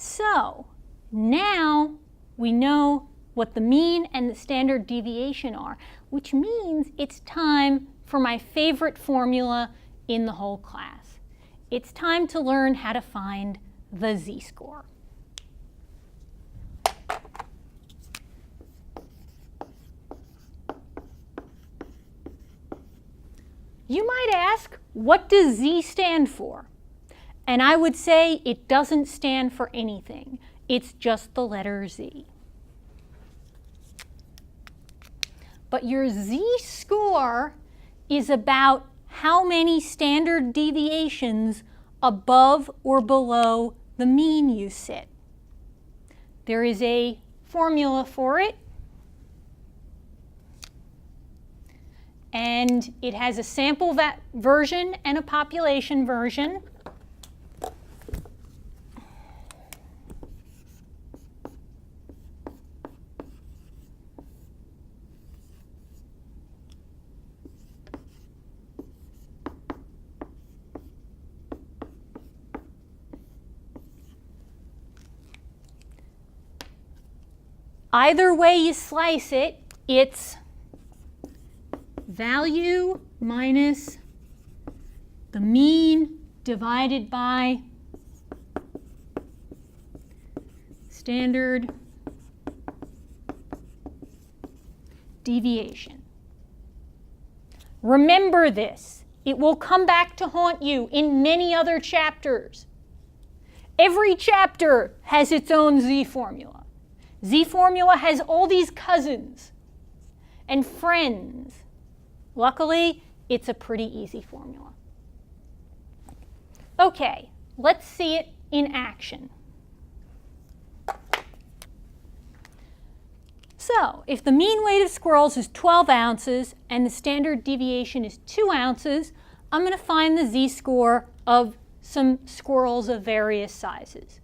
So now we know what the mean and the standard deviation are, which means it's time for my favorite formula in the whole class. It's time to learn how to find the z-score. You might ask, what does z stand for? And I would say it doesn't stand for anything. It's just the letter z. But your z-score is about how many standard deviations above or below the mean you sit. There is a formula for it, and it has a sample version and a population version. Either way you slice it, it's value minus the mean divided by standard deviation. Remember this. It will come back to haunt you in many other chapters. Every chapter has its own z-formula. Z-formula has all these cousins and friends. Luckily, it's a pretty easy formula. Okay, let's see it in action. So, if the mean weight of squirrels is 12 ounces and the standard deviation is 2 ounces, I'm going to find the z-score of some squirrels of various sizes.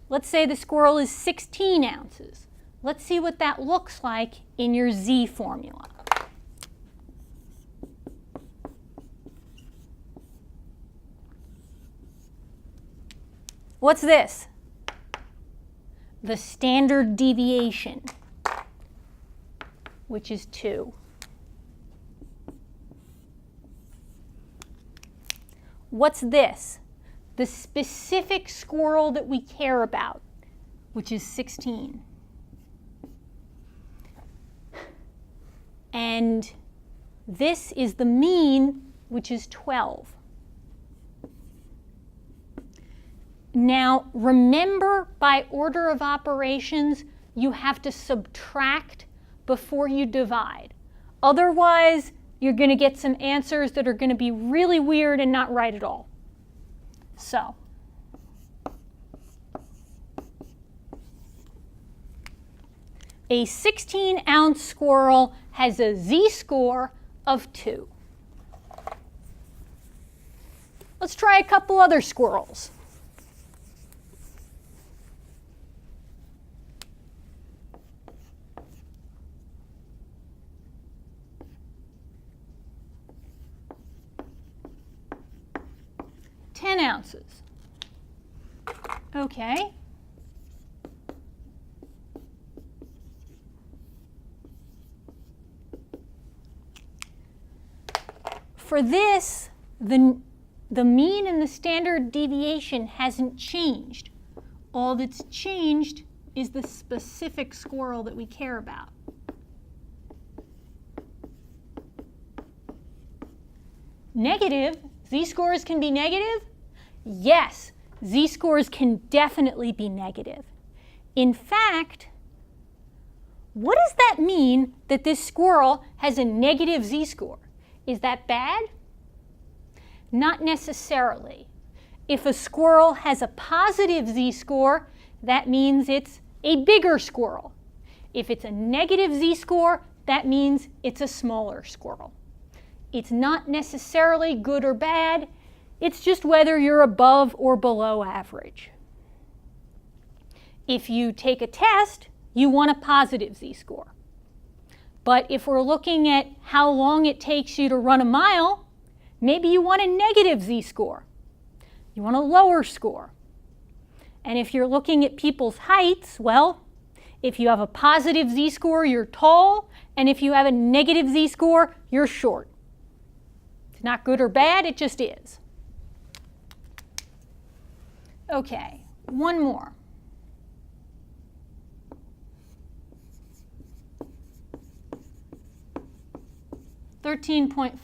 Let's say the squirrel is 16 ounces. Let's see what that looks like in your z formula. What's this? The standard deviation, which is 2. What's this? The specific squirrel that we care about, which is 16. And this is the mean, which is 12. Now, remember, by order of operations, you have to subtract before you divide. Otherwise, you're going to get some answers that are going to be really weird and not right at all. So, a 16-ounce squirrel has a z-score of 2. Let's try a couple other squirrels. Ounces. Okay. For this, the mean and the standard deviation hasn't changed. All that's changed is the specific squirrel that we care about. Negative, z-scores can be negative? Yes, z-scores can definitely be negative. In fact, what does that mean that this squirrel has a negative z-score? Is that bad? Not necessarily. If a squirrel has a positive z-score, that means it's a bigger squirrel. If it's a negative z-score, that means it's a smaller squirrel. It's not necessarily good or bad. It's just whether you're above or below average. If you take a test, you want a positive z-score. But if we're looking at how long it takes you to run a mile, maybe you want a negative z-score. You want a lower score. And if you're looking at people's heights, well, if you have a positive z-score, you're tall, and if you have a negative z-score, you're short. It's not good or bad, it just is. Okay, one more. $13.5.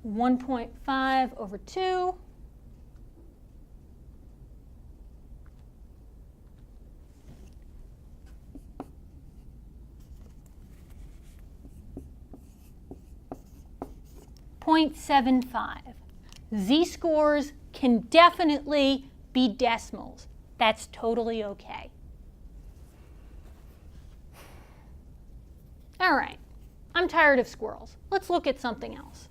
$1.5 over 2. .75. Z-scores can definitely be decimals. That's totally okay. All right, I'm tired of squirrels. Let's look at something else.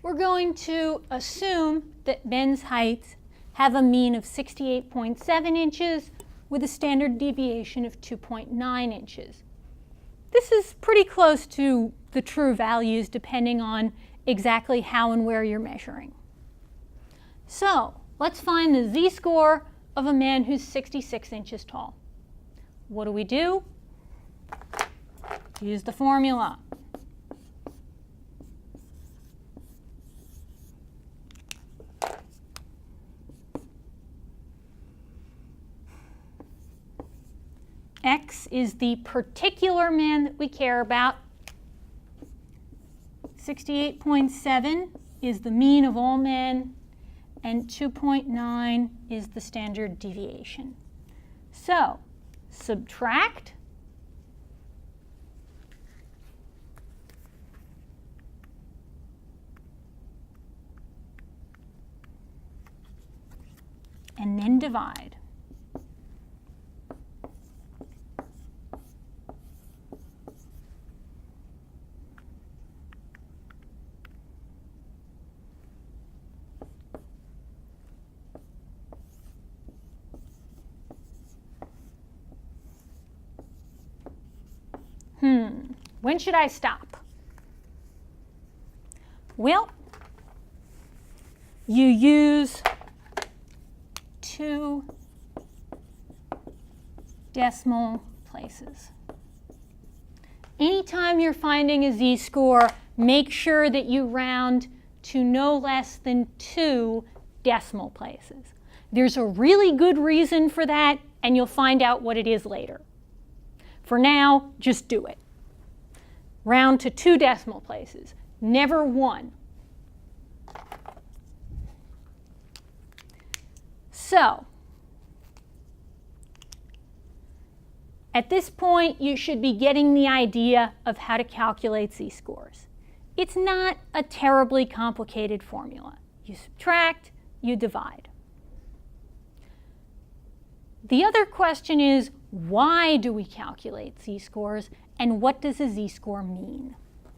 We're going to assume that men's heights have a mean of 68.7 inches with a standard deviation of 2.9 inches. This is pretty close to the true values depending on exactly how and where you're measuring. So let's find the z-score of a man who's 66 inches tall. What do? Use the formula. X is the particular man that we care about. 68.7 is the mean of all men, and 2.9 is the standard deviation. So, subtract and then divide. When should I stop? Well, you use 2 decimal places. Anytime you're finding a z-score, make sure that you round to no less than 2 decimal places. There's a really good reason for that, and you'll find out what it is later. For now, just do it. Round to 2 decimal places, never 1. So, at this point, you should be getting the idea of how to calculate z-scores. It's not a terribly complicated formula. You subtract, you divide. The other question is, why do we calculate z-scores, and what does a z-score mean?